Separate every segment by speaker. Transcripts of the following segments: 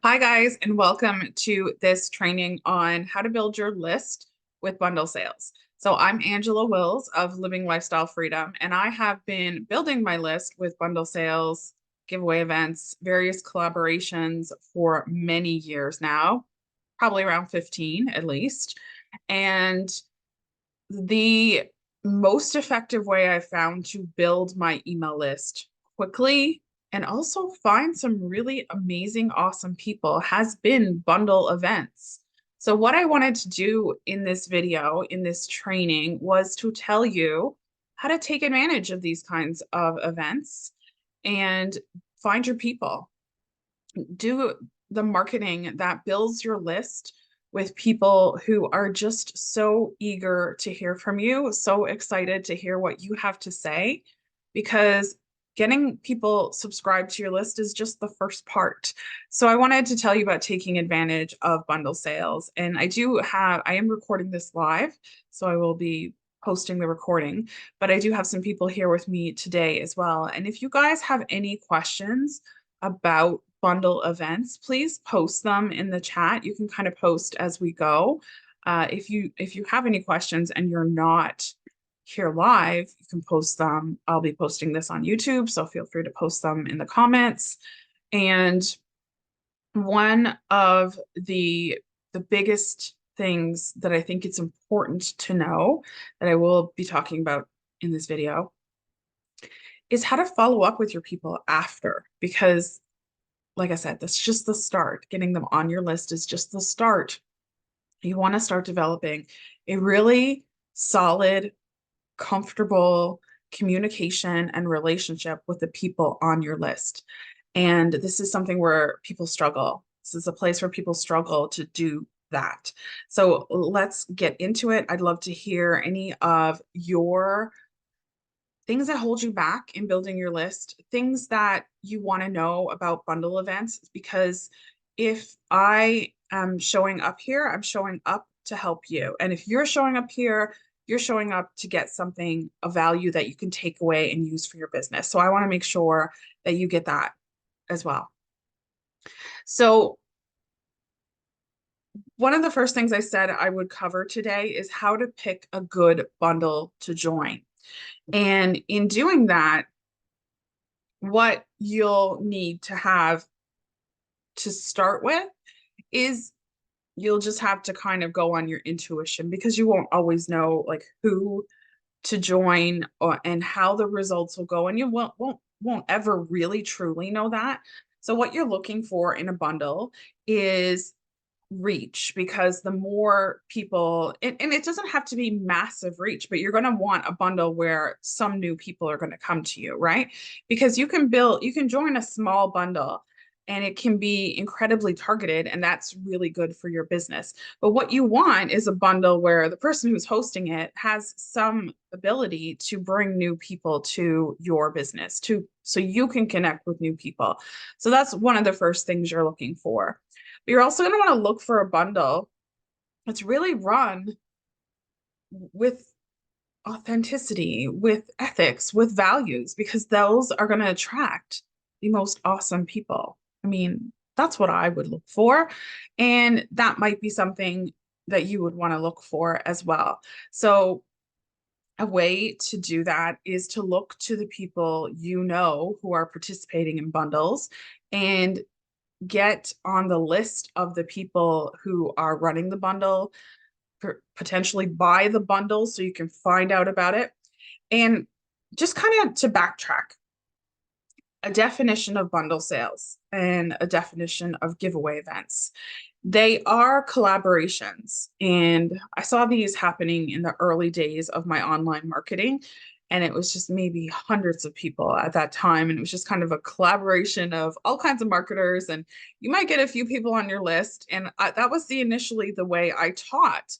Speaker 1: Hi guys, and welcome to this training on how to build your list with bundle sales. So I'm Angela Wills of Living Lifestyle Freedom, and I have been building my list with bundle sales, giveaway events, various collaborations for many years now, probably around 15 at least. And the most effective way I found to build my email list quickly and also find some really amazing, awesome people has been bundle events. So what I wanted to do in this video, in this training, was to tell you how to take advantage of these kinds of events and find your people. Do the marketing that builds your list with people who are just so eager to hear from you, so excited to hear what you have to say, because getting people subscribed to your list is just the first part. So I wanted to tell you about taking advantage of bundle sales. And I am recording this live, so I will be posting the recording, but I do have some people here with me today as well. And if you guys have any questions about bundle events, please post them in the chat. You can kind of post as we go. If you have any questions and you're not here live, you can post them. I'll be posting this on YouTube, so feel free to post them in the comments. And one of the biggest things that I think it's important to know that I will be talking about in this video is how to follow up with your people after, because like I said, that's just the start. Getting them on your list is just the start. You want to start developing a really solid, comfortable communication and relationship with the people on your list. And this is something where people struggle. This is a place where people struggle to do that. So let's get into it. I'd love to hear any of your things that hold you back in building your list, things that you want to know about bundle events, because if I am showing up here, I'm showing up to help you. And if you're showing up here, you're showing up to get something of value that you can take away and use for your business. So I want to make sure that you get that as well. So one of the first things I said I would cover today is how to pick a good bundle to join. And in doing that, what you'll need to have to start with is you'll just have to kind of go on your intuition, because you won't always know like who to join and how the results will go, and you won't ever really truly know that. So what you're looking for in a bundle is reach, because the more people, and it doesn't have to be massive reach, but you're going to want a bundle where some new people are going to come to you, right? Because you can join a small bundle and it can be incredibly targeted, and that's really good for your business. But what you want is a bundle where the person who's hosting it has some ability to bring new people to your business, so you can connect with new people. So that's one of the first things you're looking for. But you're also going to want to look for a bundle that's really run with authenticity, with ethics, with values, because those are going to attract the most awesome people. I mean, that's what I would look for. And that might be something that you would want to look for as well. So a way to do that is to look to the people you know who are participating in bundles and get on the list of the people who are running the bundle, potentially buy the bundle so you can find out about it. And just kind of to backtrack, a definition of bundle sales and a definition of giveaway events. They are collaborations. And I saw these happening in the early days of my online marketing. And it was just maybe hundreds of people at that time. And it was just kind of a collaboration of all kinds of marketers. And you might get a few people on your list. And that was initially the way I taught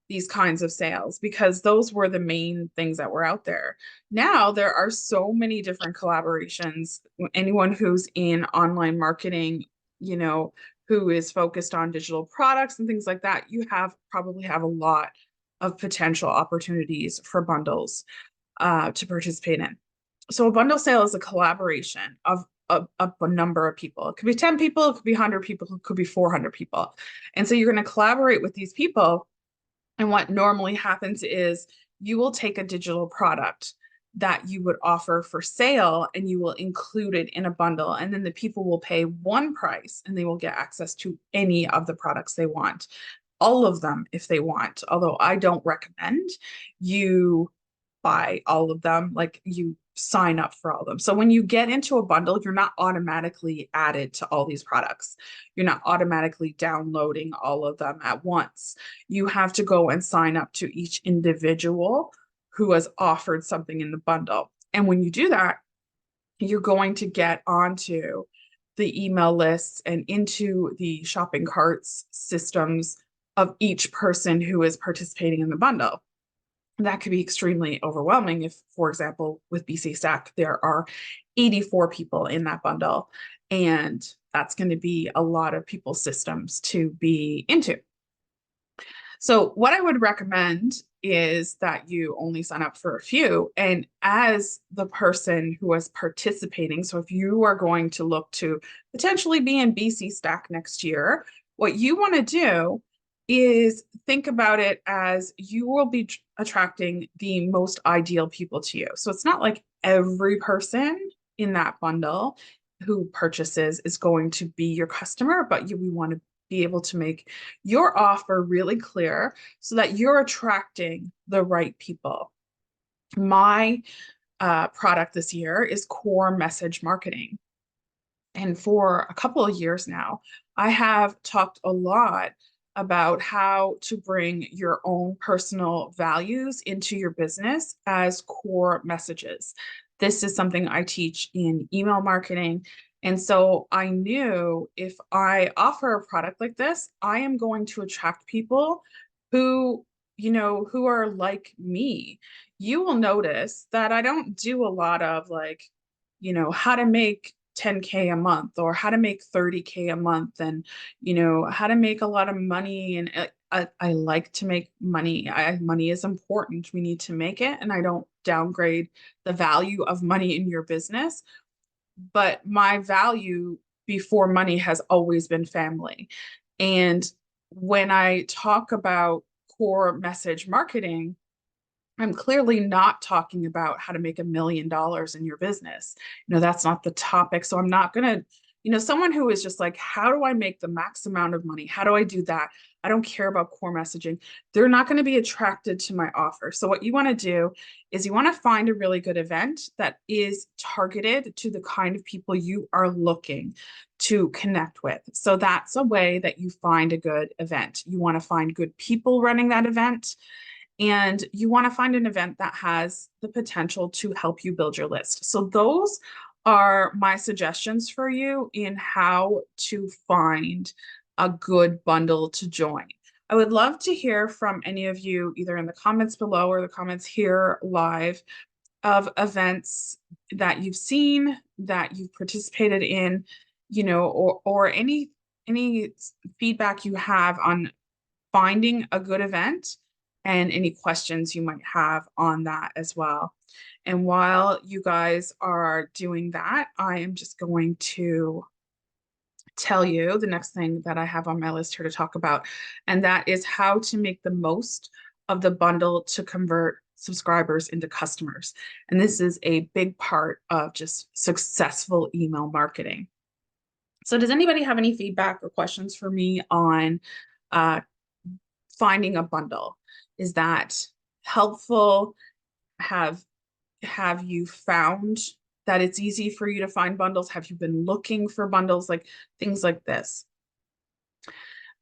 Speaker 1: these kinds of sales, because those were the main things that were out there. Now there are so many different collaborations. Anyone who's in online marketing, who is focused on digital products and things like that, you probably have a lot of potential opportunities for bundles to participate in. So a bundle sale is a collaboration of a number of people. It could be 10 people, it could be 100 people, it could be 400 people. And so you're going to collaborate with these people. And what normally happens is you will take a digital product that you would offer for sale and you will include it in a bundle. And then the people will pay one price and they will get access to any of the products they want, all of them if they want. Although I don't recommend you buy all of them, like you sign up for all of them. So when you get into a bundle, you're not automatically added to all these products. You're not automatically downloading all of them at once. You have to go and sign up to each individual who has offered something in the bundle. And when you do that, you're going to get onto the email lists and into the shopping carts systems of each person who is participating in the bundle. That could be extremely overwhelming if, for example, with BC Stack, there are 84 people in that bundle, and that's going to be a lot of people's systems to be into. So what I would recommend is that you only sign up for a few. And as the person who is participating, so if you are going to look to potentially be in BC Stack next year, what you want to do is think about it as you will be attracting the most ideal people to you. So it's not like every person in that bundle who purchases is going to be your customer, but we want to be able to make your offer really clear so that you're attracting the right people. My product this year is core message marketing. And for a couple of years now, I have talked a lot about how to bring your own personal values into your business as core messages. This is something I teach in email marketing. And so I knew if I offer a product like this, I am going to attract people who, who are like me. You will notice that I don't do a lot of like, how to make 10K a month or how to make 30K a month and how to make a lot of money. And I like to make money. Money is important. We need to make it, and I don't downgrade the value of money in your business, but my value before money has always been family. And when I talk about core message marketing, I'm clearly not talking about how to make $1 million in your business. That's not the topic. So I'm not going to, someone who is just like, how do I make the max amount of money? How do I do that? I don't care about core messaging. They're not going to be attracted to my offer. So what you want to do is you want to find a really good event that is targeted to the kind of people you are looking to connect with. So that's a way that you find a good event. You want to find good people running that event. And you want to find an event that has the potential to help you build your list. So those are my suggestions for you in how to find a good bundle to join. I would love to hear from any of you, either in the comments below or the comments here live, of events that you've seen, that you've participated in, or any feedback you have on finding a good event and any questions you might have on that as well. And while you guys are doing that, I am just going to tell you the next thing that I have on my list here to talk about, and that is how to make the most of the bundle to convert subscribers into customers. And this is a big part of just successful email marketing. So does anybody have any feedback or questions for me on finding a bundle? Is that helpful? Have you found that it's easy for you to find bundles? Have you been looking for bundles? Like things like this.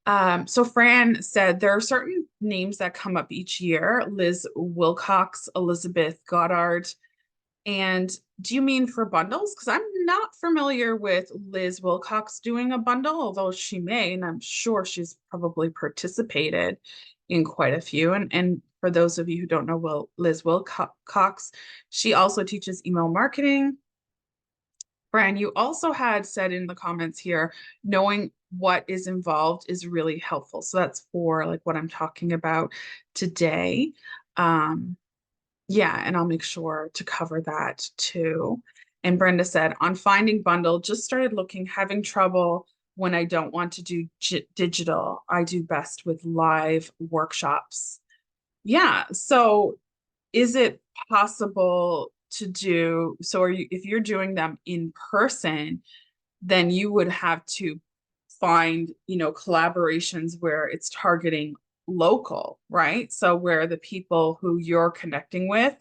Speaker 1: So Fran said there are certain names that come up each year: Liz Wilcox, Elizabeth Goddard. And do you mean for bundles? Because I'm not familiar with Liz Wilcox doing a bundle, although she may, and I'm sure she's probably participated in quite a few. And for those of you who don't know, Liz Wilcox, she also teaches email marketing. Brian, you also had said in the comments here, knowing what is involved is really helpful. So that's for like what I'm talking about today. Yeah, and I'll make sure to cover that too. And Brenda said, on finding bundle, just started looking, having trouble when I don't want to do digital. I do best with live workshops. Yeah. So is it possible to do, so are you, if you're doing them in person, then you would have to find, collaborations where it's targeting local, right? So where the people who you're connecting with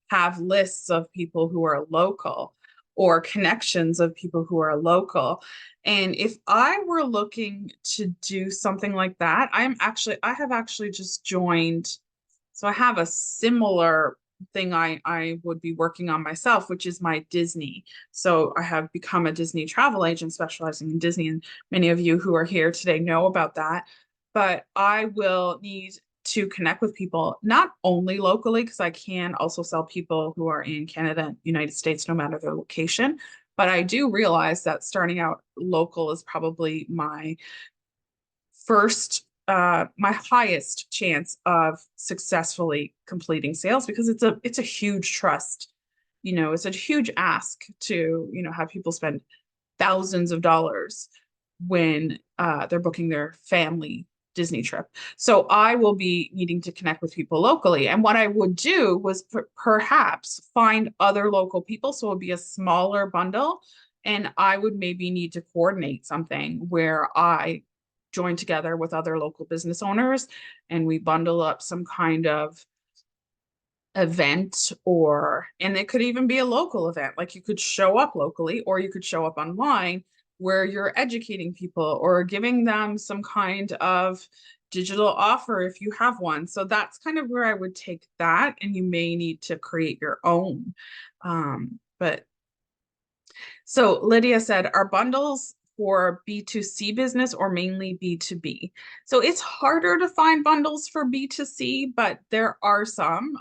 Speaker 1: have lists of people who are local or connections of people who are local. And if I were looking to do something like that, I have actually just joined, so I have a similar thing I would be working on myself, which is my Disney. So I have become a Disney travel agent specializing in Disney, and many of you who are here today know about that. But I will need to connect with people, not only locally, because I can also sell people who are in Canada, United States, no matter their location. But I do realize that starting out local is probably my first my highest chance of successfully completing sales, because it's a huge trust. It's a huge ask to, have people spend thousands of dollars when they're booking their family Disney trip. So I will be needing to connect with people locally. And what I would do was perhaps find other local people. So it would be a smaller bundle. And I would maybe need to coordinate something where I join together with other local business owners and we bundle up some kind of event, and it could even be a local event. Like you could show up locally or you could show up online where you're educating people or giving them some kind of digital offer if you have one. So that's kind of where I would take that, and you may need to create your own. But so Lydia said, are bundles for B2C business or mainly B2B? So it's harder to find bundles for B2C, but there are some.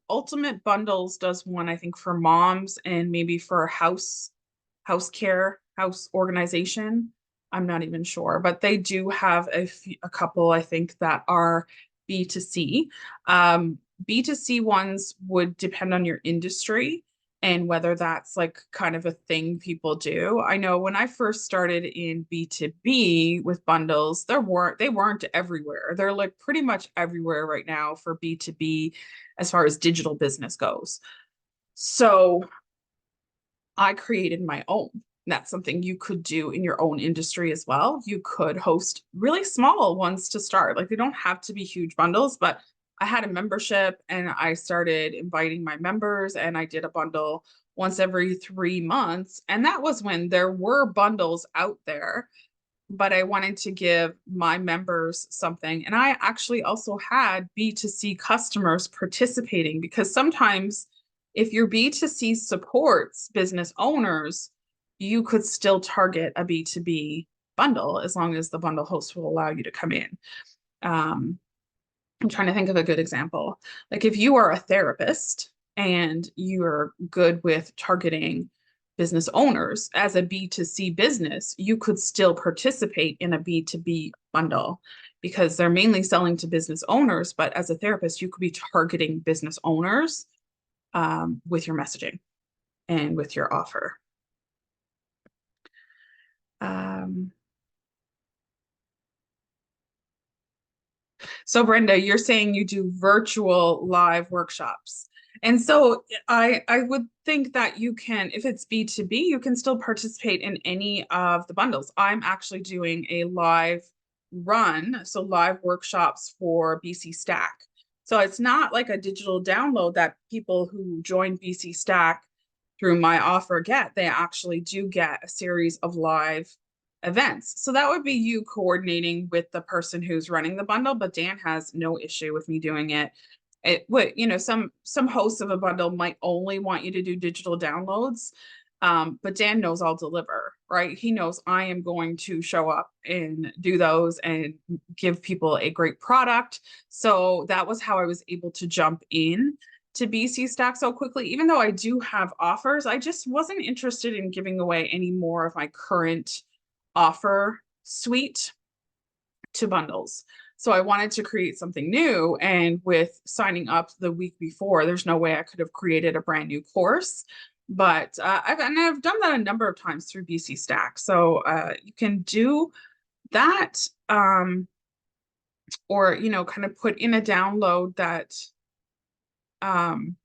Speaker 1: Ultimate Bundles does one, I think, for moms and maybe for house care, house organization. I'm not even sure, but they do have a couple, I think, that are B2C. B2C ones would depend on your industry and whether that's like kind of a thing people do. I know when I first started in B2B with bundles, they weren't everywhere. They're like pretty much everywhere right now for B2B as far as digital business goes. So I created my own. That's something you could do in your own industry as well. You could host really small ones to start. Like they don't have to be huge bundles, but I had a membership and I started inviting my members and I did a bundle once every 3 months. And that was when there were bundles out there, but I wanted to give my members something. And I actually also had B2C customers participating, because sometimes if your B2C supports business owners, you could still target a B2B bundle as long as the bundle host will allow you to come in. I'm trying to think of a good example. Like if you are a therapist and you're good with targeting business owners as a B2C business, you could still participate in a B2B bundle because they're mainly selling to business owners. But as a therapist, you could be targeting business owners with your messaging and with your offer. So Brenda, you're saying you do virtual live workshops. And so I would think that you can, if it's B2B, you can still participate in any of the bundles. I'm actually doing a live run, so live workshops for BC Stack. So it's not like a digital download that people who join BC Stack through my offer get. They actually do get a series of live events. So that would be you coordinating with the person who's running the bundle, but Dan has no issue with me doing it. It would, some hosts of a bundle might only want you to do digital downloads. But Dan knows I'll deliver, right? He knows I am going to show up and do those and give people a great product. So that was how I was able to jump in to BC Stack so quickly. Even though I do have offers, I just wasn't interested in giving away any more of my current offer suite to bundles. So I wanted to create something new. And with signing up the week before, there's no way I could have created a brand new course. But I've done that a number of times through BC Stack. So you can do that, or kind of put in a download that um,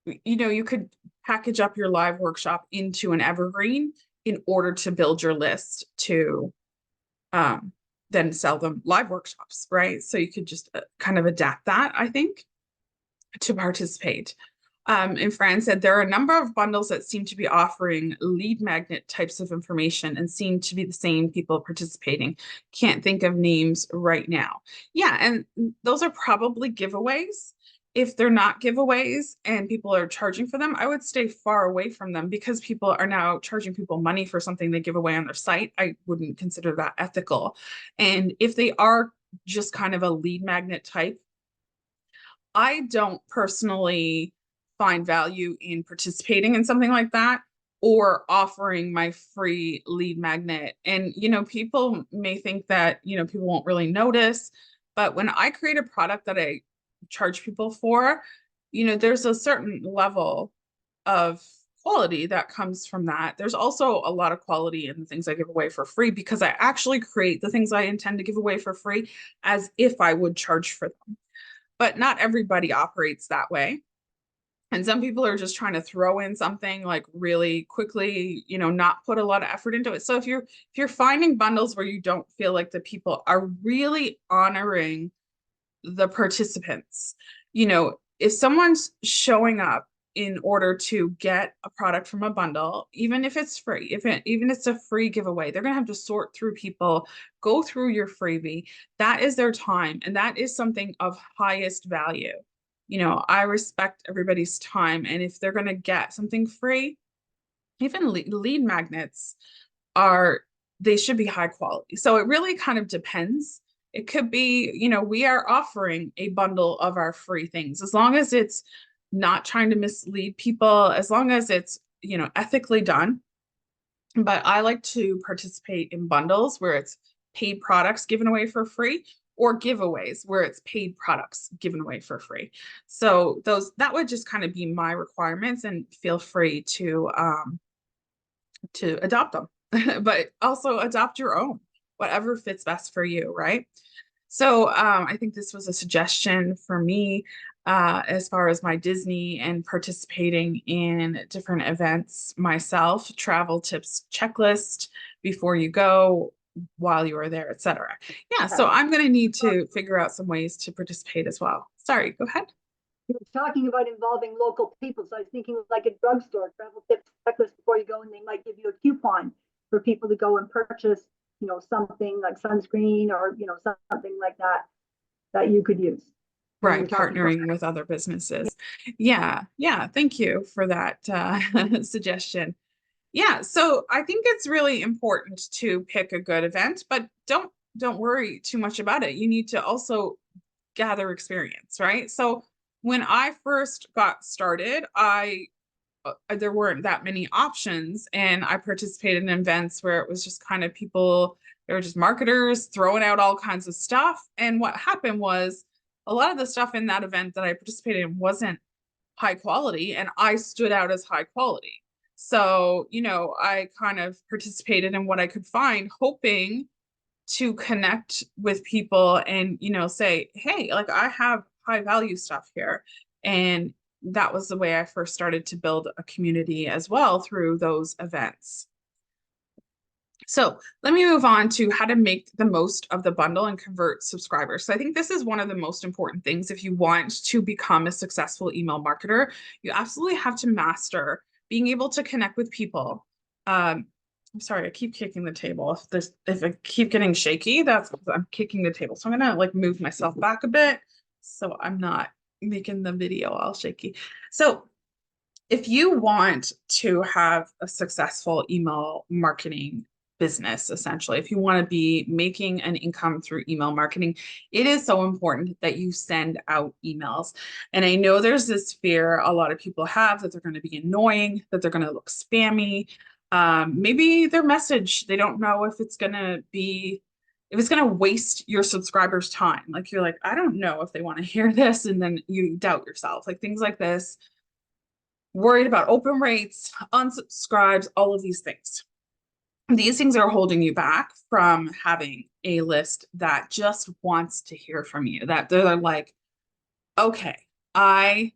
Speaker 1: you could package up your live workshop into an evergreen in order to build your list to um, then sell them live workshops, right? So you could just kind of adapt that, I think, to participate. And Fran said there are a number of bundles that seem to be offering lead magnet types of information and seem to be the same people participating. Can't think of names right now. Yeah, and those are probably giveaways. If they're not giveaways and people are charging for them, I would stay far away from them because people are now charging people money for something they give away on their site. I wouldn't consider that ethical. And if they are just kind of a lead magnet type, I don't personally find value in participating in something like that or offering my free lead magnet. And, people may think that, people won't really notice, but when I create a product that I charge people for, there's a certain level of quality that comes from that. There's also a lot of quality in the things I give away for free because I actually create the things I intend to give away for free as if I would charge for them. But not everybody operates that way. And some people are just trying to throw in something like really quickly, not put a lot of effort into it. So if you're finding bundles where you don't feel like the people are really honoring the participants, if someone's showing up in order to get a product from a bundle, even if it's free, even if it's a free giveaway, they're going to have to sort through people, go through your freebie. That is their time, and that is something of highest value. I respect everybody's time, and if they're going to get something free, even lead magnets they should be high quality. So it really kind of depends. It could be, we are offering a bundle of our free things as long as it's not trying to mislead people, as long as it's, ethically done. But I like to participate in bundles where it's paid products given away for free or giveaways where it's paid products given away for free. So that would just kind of be my requirements, and feel free to adopt them, but also adopt your own, whatever fits best for you, right? So I think this was a suggestion for me as far as my Disney and participating in different events myself, travel tips checklist before you go, while you are there, etc. Yeah, so I'm going to need to figure out some ways to participate as well. Sorry, go ahead.
Speaker 2: You were talking about involving local people. So I was thinking like a drugstore, travel tips checklist before you go, and they might give you a coupon for people to go and purchase, something like sunscreen or, something like that that you could use.
Speaker 1: Right, partnering with other businesses. Yeah, thank you for that suggestion. Yeah, so I think it's really important to pick a good event, but don't worry too much about it. You need to also gather experience, right? So when I first got started, there weren't that many options, and I participated in events where it was just kind of people, they were just marketers throwing out all kinds of stuff. And what happened was a lot of the stuff in that event that I participated in wasn't high quality, and I stood out as high quality. So, I kind of participated in what I could find, hoping to connect with people and, say, hey, like I have high value stuff here. And that was the way I first started to build a community as well through those events. So let me move on to how to make the most of the bundle and convert subscribers. So I think this is one of the most important things if you want to become a successful email marketer. You absolutely have to master being able to connect with people. I'm sorry, I keep kicking the table. If I keep getting shaky, that's because I'm kicking the table. So I'm gonna like move myself back a bit so I'm not making the video all shaky. So if you want to have a successful email marketing business, essentially, if you want to be making an income through email marketing, it is so important that you send out emails. And I know there's this fear a lot of people have that they're going to be annoying, that they're going to look spammy. Maybe their message, they don't know if it's going to waste your subscribers' time. Like you're like, I don't know if they want to hear this. And then you doubt yourself, like things like this. worried about open rates, unsubscribes, all of these things. These things are holding you back from having a list that just wants to hear from you, that they're like, okay, I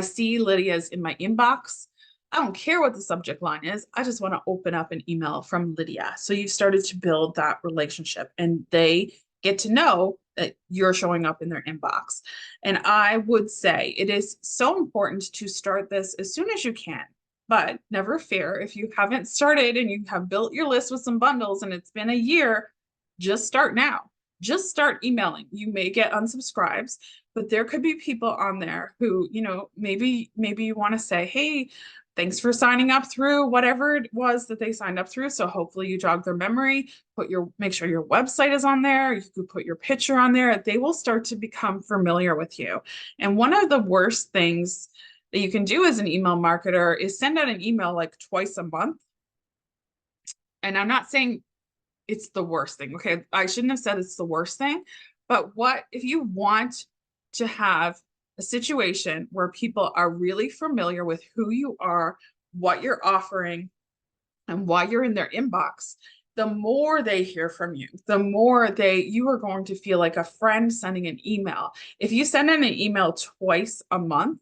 Speaker 1: see Lydia's in my inbox. I don't care what the subject line is. I just want to open up an email from Lydia. So you've started to build that relationship and they get to know that you're showing up in their inbox. And I would say it is so important to start this as soon as you can. But never fear, if you haven't started and you have built your list with some bundles and it's been a year, just start now. Just start emailing. You may get unsubscribes, but there could be people on there who, maybe you want to say, hey, thanks for signing up through whatever it was that they signed up through. So hopefully you jog their memory, make sure your website is on there. You could put your picture on there. They will start to become familiar with you. And one of the worst things that you can do as an email marketer is send out an email like twice a month. And I'm not saying it's the worst thing. Okay. I shouldn't have said it's the worst thing, but what if you want to have a situation where people are really familiar with who you are, what you're offering, and why you're in their inbox, the more they hear from you, the more you are going to feel like a friend sending an email. If you send in an email twice a month,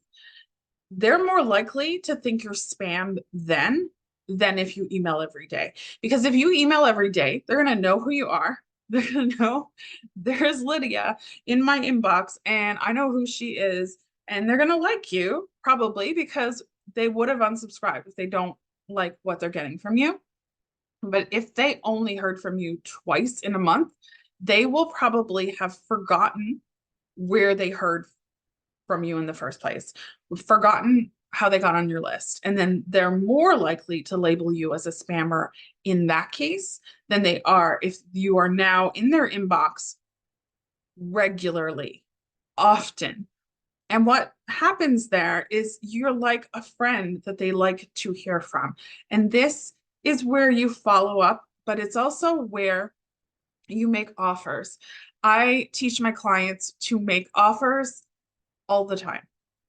Speaker 1: they're more likely to think you're spam then than if you email every day. Because if you email every day, they're going to know who you are. They're going to know there's Lydia in my inbox and I know who she is. And they're going to like you probably because they would have unsubscribed if they don't like what they're getting from you. But if they only heard from you twice in a month, they will probably have forgotten where they heard from you in the first place, forgotten how they got on your list. And then they're more likely to label you as a spammer in that case than they are if you are now in their inbox regularly, often. And what happens there is you're like a friend that they like to hear from. And this is where you follow up, but it's also where you make offers. I teach my clients to make offers all the time.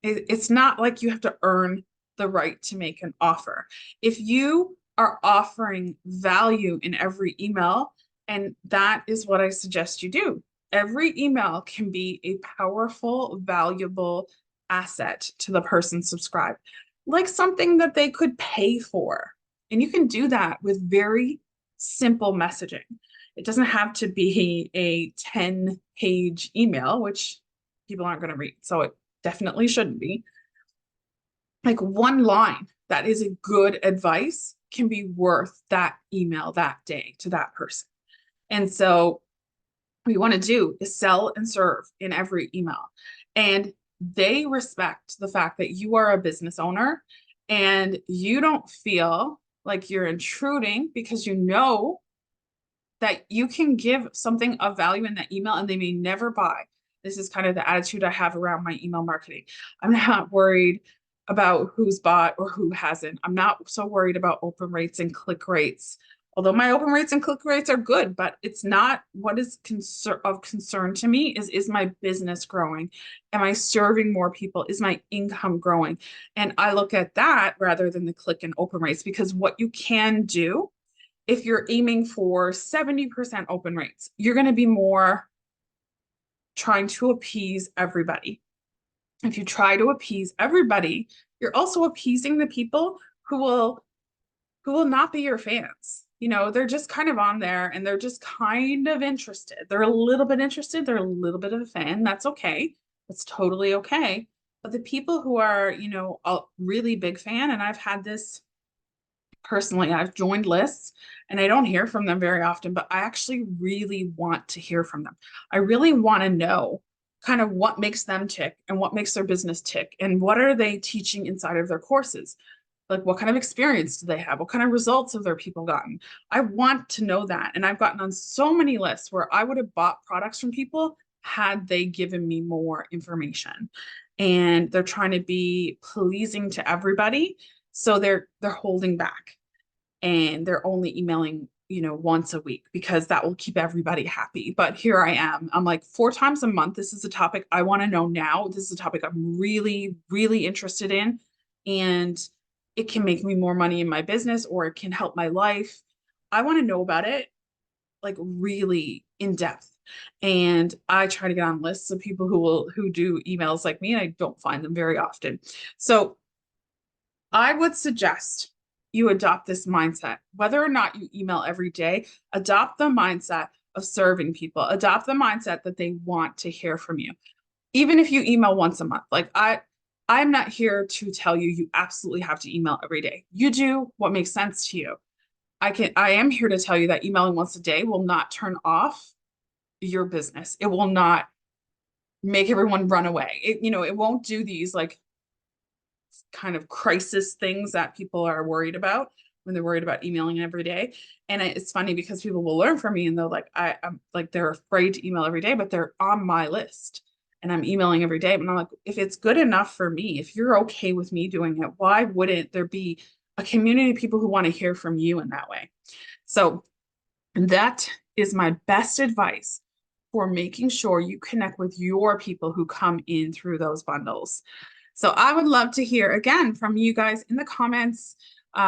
Speaker 1: It's not like you have to earn the right to make an offer. If you are offering value in every email, and that is what I suggest you do. Every email can be a powerful, valuable asset to the person subscribed, like something that they could pay for. And you can do that with very simple messaging. It doesn't have to be a 10-page email, which people aren't going to read. So it definitely shouldn't be. Like one line that is a good advice can be worth that email that day to that person. And so what you want to do is sell and serve in every email. And they respect the fact that you are a business owner and you don't feel like you're intruding because you know that you can give something of value in that email and they may never buy. This is kind of the attitude I have around my email marketing. I'm not worried about who's bought or who hasn't. I'm not so worried about open rates and click rates. Although my open rates and click rates are good, but it's not what is of concern to me is my business growing? Am I serving more people? Is my income growing? And I look at that rather than the click and open rates, because what you can do if you're aiming for 70% open rates, you're going to be more trying to appease everybody. If you try to appease everybody, you're also appeasing the people who will not be your fans. They're just kind of on there and they're just kind of interested. They're a little bit interested. They're a little bit of a fan. That's okay. That's totally okay. But the people who are, a really big fan, and I've had this personally, I've joined lists and I don't hear from them very often, but I actually really want to hear from them. I really want to know kind of what makes them tick and what makes their business tick and what are they teaching inside of their courses. Like what kind of experience do they have? What kind of results have their people gotten? I want to know that. And I've gotten on so many lists where I would have bought products from people had they given me more information. And they're trying to be pleasing to everybody. So they're holding back and they're only emailing, once a week because that will keep everybody happy. But here I am. I'm like 4 times a month. This is a topic I want to know now. This is a topic I'm really, really interested in. and it can make me more money in my business or it can help my life. I want to know about it like really in depth. And I try to get on lists of people who do emails like me, and I don't find them very often. So I would suggest you adopt this mindset. Whether or not you email every day, adopt the mindset of serving people, adopt the mindset that they want to hear from you. Even if you email once a month, I'm not here to tell you you absolutely have to email every day. You do what makes sense to you. I am here to tell you that emailing once a day will not turn off your business. It will not make everyone run away. It won't do these like kind of crisis things that people are worried about when they're worried about emailing every day. And it's funny because people will learn from me and they're like, I'm like, they're afraid to email every day, but they're on my list and I'm emailing every day. And I'm like, if it's good enough for me, if you're okay with me doing it, why wouldn't there be a community of people who want to hear from you in that way? So that is my best advice for making sure you connect with your people who come in through those bundles. So I would love to hear again from you guys in the comments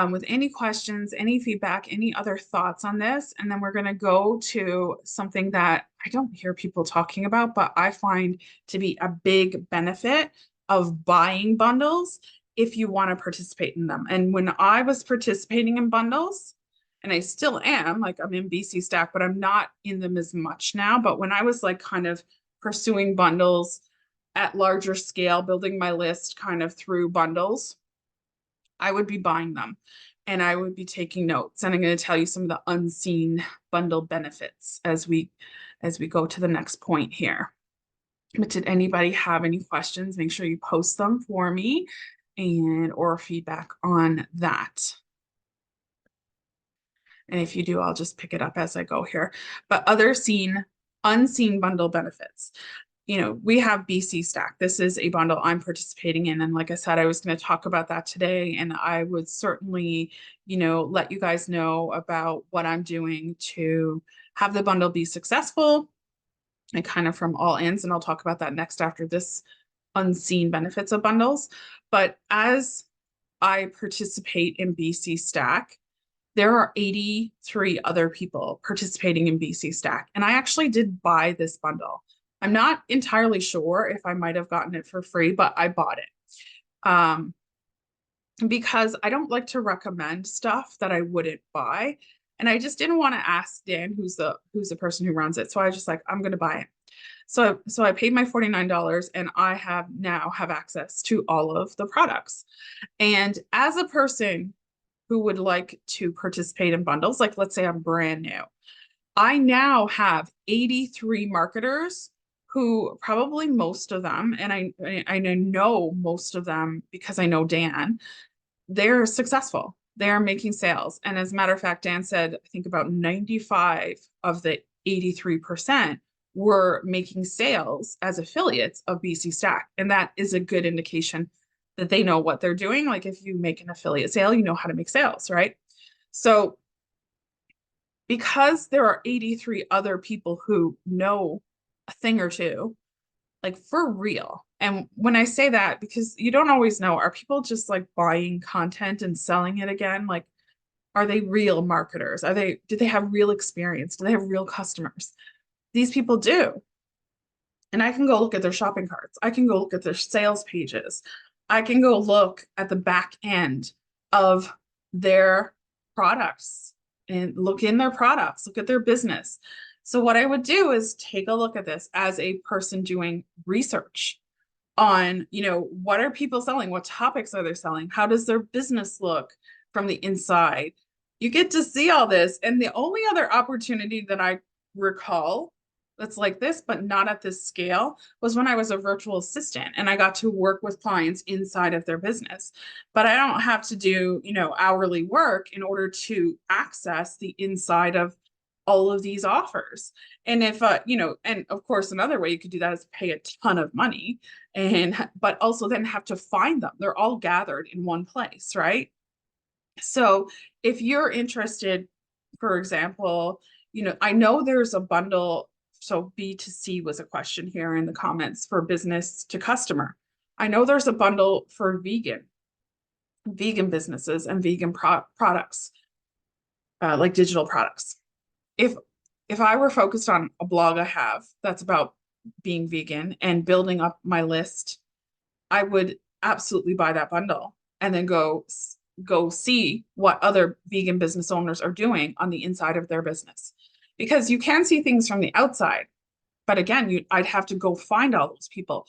Speaker 1: with any questions, any feedback, any other thoughts on this. And then we're going to go to something that I don't hear people talking about, but I find to be a big benefit of buying bundles if you want to participate in them. And when I was participating in bundles, and I still am, like I'm in BC Stack, but I'm not in them as much now. But when I was like kind of pursuing bundles at larger scale, building my list kind of through bundles, I would be buying them and I would be taking notes. And I'm going to tell you some of the unseen bundle benefits as we go to the next point here. But did anybody have any questions? Make sure you post them for me or feedback on that. And if you do, I'll just pick it up as I go here. But unseen bundle benefits. We have BC Stack. This is a bundle I'm participating in. And like I said, I was going to talk about that today. And I would certainly, let you guys know about what I'm doing to have the bundle be successful and kind of from all ends. And I'll talk about that next after this unseen benefits of bundles. But as I participate in BC Stack, there are 83 other people participating in BC Stack. And I actually did buy this bundle. I'm not entirely sure if I might have gotten it for free, but I bought it. Because I don't like to recommend stuff that I wouldn't buy. And I just didn't want to ask Dan, who's the person who runs it. So I was just like, I'm going to buy it. So I paid my $49 and I now have access to all of the products. And as a person who would like to participate in bundles, like let's say I'm brand new, I now have 83 marketers who probably most of them, and I know most of them because I know Dan, they're successful. They're making sales. And as a matter of fact, Dan said, I think about 95 of the 83% were making sales as affiliates of BC Stack. And that is a good indication that they know what they're doing. Like if you make an affiliate sale, you know how to make sales, right? So because there are 83 other people who know a thing or two, like for real. And when I say that, because you don't always know, are people just like buying content and selling it again? Like, are they real marketers? Do they have real experience? Do they have real customers? These people do. And I can go look at their shopping carts. I can go look at their sales pages. I can go look at the back end of their products and look in their products, look at their business. So what I would do is take a look at this as a person doing research on, what are people selling? What topics are they selling? How does their business look from the inside? You get to see all this. And the only other opportunity that I recall that's like this, but not at this scale, was when I was a virtual assistant and I got to work with clients inside of their business. But I don't have to do, hourly work in order to access the inside of all of these offers. And if, and of course, another way you could do that is pay a ton of money but also then have to find them. They're all gathered in one place, right? So if you're interested, for example, I know there's a bundle. So B2C was a question here in the comments for business to customer. I know there's a bundle for vegan. vegan businesses and vegan products, like digital products. If if I were focused on a blog I have that's about being vegan and building up my list, I would absolutely buy that bundle and then go see what other vegan business owners are doing on the inside of their business. Because you can see things from the outside, but again, I'd have to go find all those people.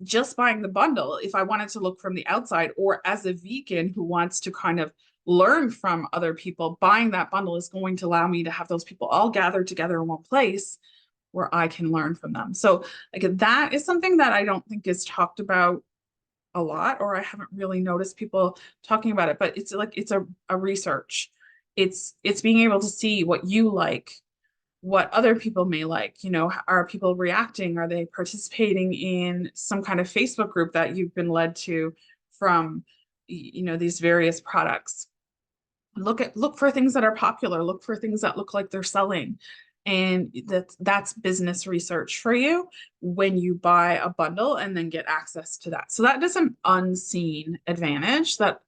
Speaker 1: Just buying the bundle, if I wanted to look from the outside, or as a vegan who wants to kind of learn from other people, buying that bundle is going to allow me to have those people all gathered together in one place where I can learn from them. So like that is something that I don't think is talked about a lot, or I haven't really noticed people talking about it, but it's like it's a research. It's being able to see what you like, what other people may like. Are people reacting? Are they participating in some kind of Facebook group that you've been led to from, these various products? Look for things that are popular, look for things that look like they're selling. And that's business research for you when you buy a bundle and then get access to that. So that is an unseen advantage that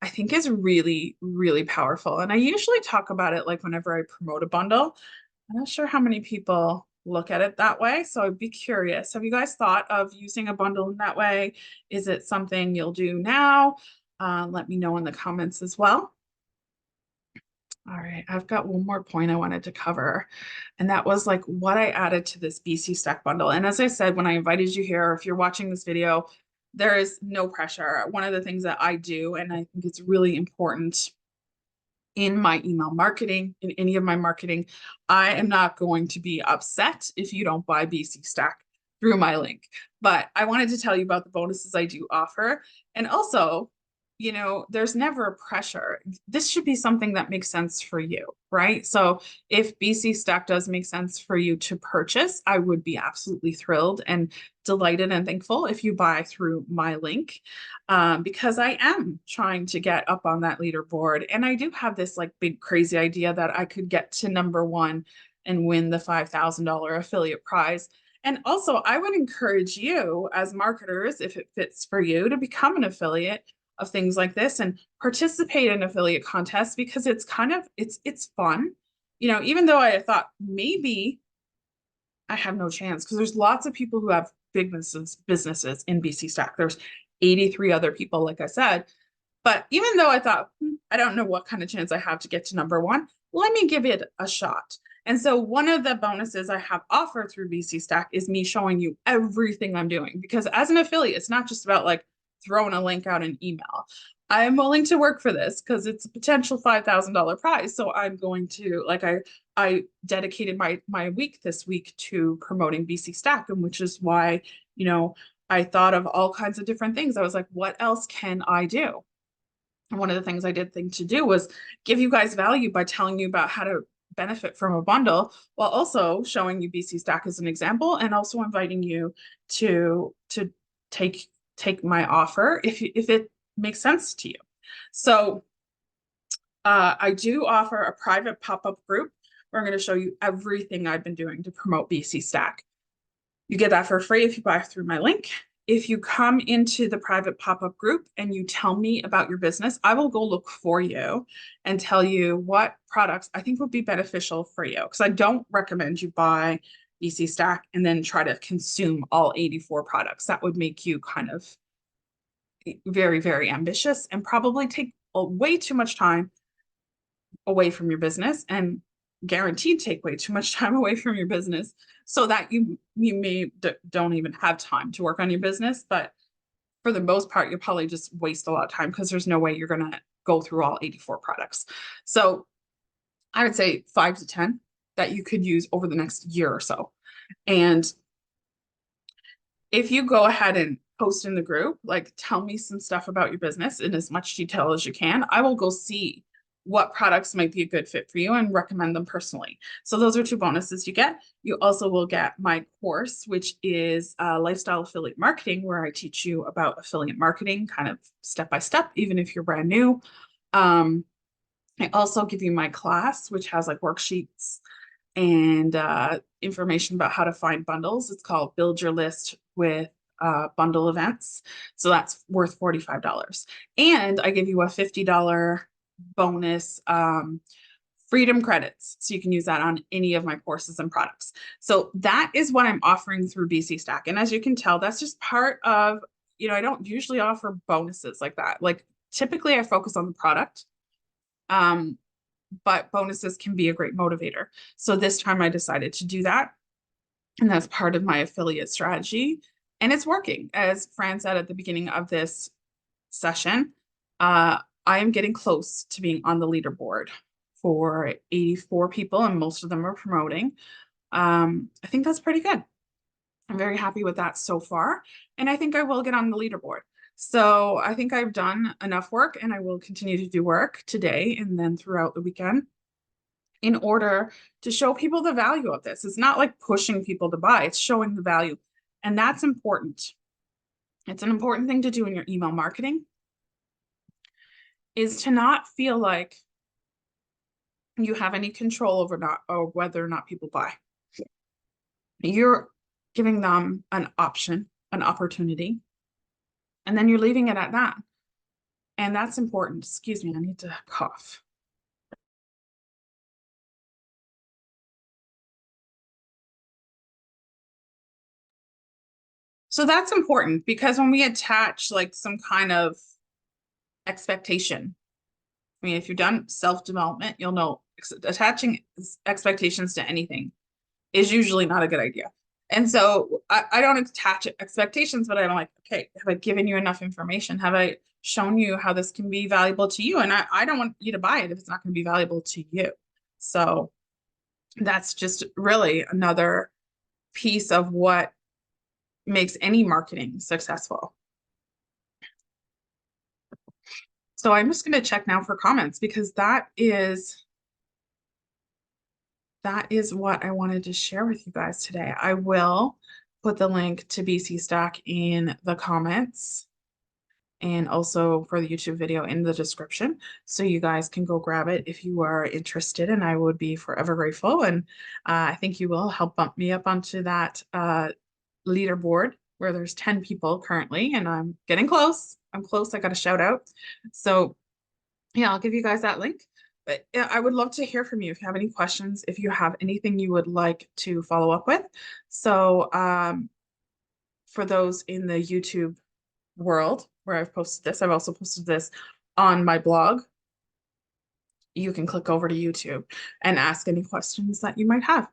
Speaker 1: I think is really, really powerful. And I usually talk about it like whenever I promote a bundle. I'm not sure how many people look at it that way. So I'd be curious. Have you guys thought of using a bundle in that way? Is it something you'll do now? Let me know in the comments as well. All right, I've got one more point I wanted to cover, and that was like what I added to this BC Stack bundle. And as I said, when I invited you here, if you're watching this video, there is no pressure. One of the things that I do, and I think it's really important in my email marketing, in any of my marketing, I am not going to be upset if you don't buy BC Stack through my link. But I wanted to tell you about the bonuses I do offer. And also, there's never a pressure. This should be something that makes sense for you, right? So if BC Stack does make sense for you to purchase, I would be absolutely thrilled and delighted and thankful if you buy through my link, because I am trying to get up on that leaderboard. And I do have this like big crazy idea that I could get to #1 and win the $5,000 affiliate prize. And also, I would encourage you as marketers, if it fits for you, to become an affiliate of things like this and participate in affiliate contests, because it's kind of it's fun. Even though I thought maybe I have no chance, because there's lots of people who have big businesses in BC Stack. There's 83 other people, like I said. But even though I thought, I don't know what kind of chance I have to get to #1, let me give it a shot. And so one of the bonuses I have offered through BC Stack is me showing you everything I'm doing. Because as an affiliate, it's not just about like throwing a link out in email. I am willing to work for this because it's a potential $5,000 prize. So I'm going to, like, I dedicated my week this week to promoting BC Stack, and which is why, I thought of all kinds of different things. I was like, what else can I do? And one of the things I did think to do was give you guys value by telling you about how to benefit from a bundle, while also showing you BC Stack as an example, and also inviting you to take my offer if it makes sense to you. So I do offer a private pop-up group where I'm going to show you everything I've been doing to promote BC Stack. You get that for free if you buy through my link. If you come into the private pop-up group and you tell me about your business, I will go look for you and tell you what products I think would be beneficial for you. Because I don't recommend you buy BC Stack and then try to consume all 84 products. That would make you kind of very, very ambitious and probably take way too much time away from your business, and guaranteed take way too much time away from your business, so that you don't even have time to work on your business. But for the most part, you'll probably just waste a lot of time because there's no way you're going to go through all 84 products. So I would say 5 to 10 that you could use over the next year or so. And if you go ahead and post in the group, like tell me some stuff about your business in as much detail as you can, I will go see what products might be a good fit for you and recommend them personally. So those are 2 bonuses you get. You also will get my course, which is lifestyle affiliate marketing, where I teach you about affiliate marketing kind of step by step, even if you're brand new. I also give you my class, which has like worksheets and information about how to find bundles. It's called Build Your List with bundle events. So that's worth $45. And I give you a $50 bonus freedom credits. So you can use that on any of my courses and products. So that is what I'm offering through BC Stack. And as you can tell, that's just part of, I don't usually offer bonuses like that. Like typically I focus on the product. But bonuses can be a great motivator. So this time I decided to do that. And that's part of my affiliate strategy. And it's working. As Fran said at the beginning of this session, I am getting close to being on the leaderboard for 84 people, and most of them are promoting. I think that's pretty good. I'm very happy with that so far. And I think I will get on the leaderboard. So I think I've done enough work, and I will continue to do work today and then throughout the weekend in order to show people the value of this. It's not like pushing people to buy, it's showing the value. And that's important. It's an important thing to do in your email marketing, is to not feel like you have any control over whether or not people buy. You're giving them an option, an opportunity, and then you're leaving it at that. And that's important. Excuse me, I need to cough. So that's important, because when we attach like some kind of expectation, I mean, if you've done self-development, you'll know attaching expectations to anything is usually not a good idea. And so I don't attach expectations, but I'm like, okay, have I given you enough information? Have I shown you how this can be valuable to you? And I don't want you to buy it if it's not going to be valuable to you. So that's just really another piece of what makes any marketing successful. So I'm just going to check now for comments, because that is what I wanted to share with you guys today. I will put the link to BC Stack in the comments, and also for the YouTube video in the description, so you guys can go grab it if you are interested, and I would be forever grateful. And I think you will help bump me up onto that leaderboard where there's 10 people currently, and I'm getting close. I'm close. I got a shout out. So yeah, I'll give you guys that link. But yeah, I would love to hear from you if you have any questions, if you have anything you would like to follow up with. So for those in the YouTube world where I've posted this, I've also posted this on my blog. You can click over to YouTube and ask any questions that you might have.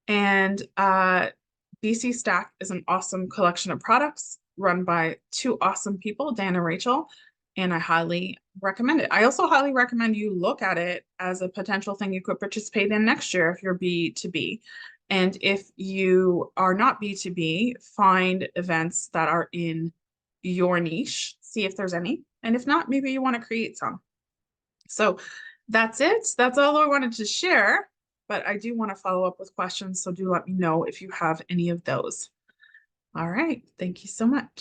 Speaker 1: And BC Stack is an awesome collection of products run by two awesome people, Dan and Rachel, and I highly recommend it. I also highly recommend you look at it as a potential thing you could participate in next year if you're B2B. And if you are not B2B, find events that are in your niche, see if there's any. And if not, maybe you want to create some. So that's it. That's all I wanted to share. But I do want to follow up with questions, so do let me know if you have any of those. All right. Thank you so much.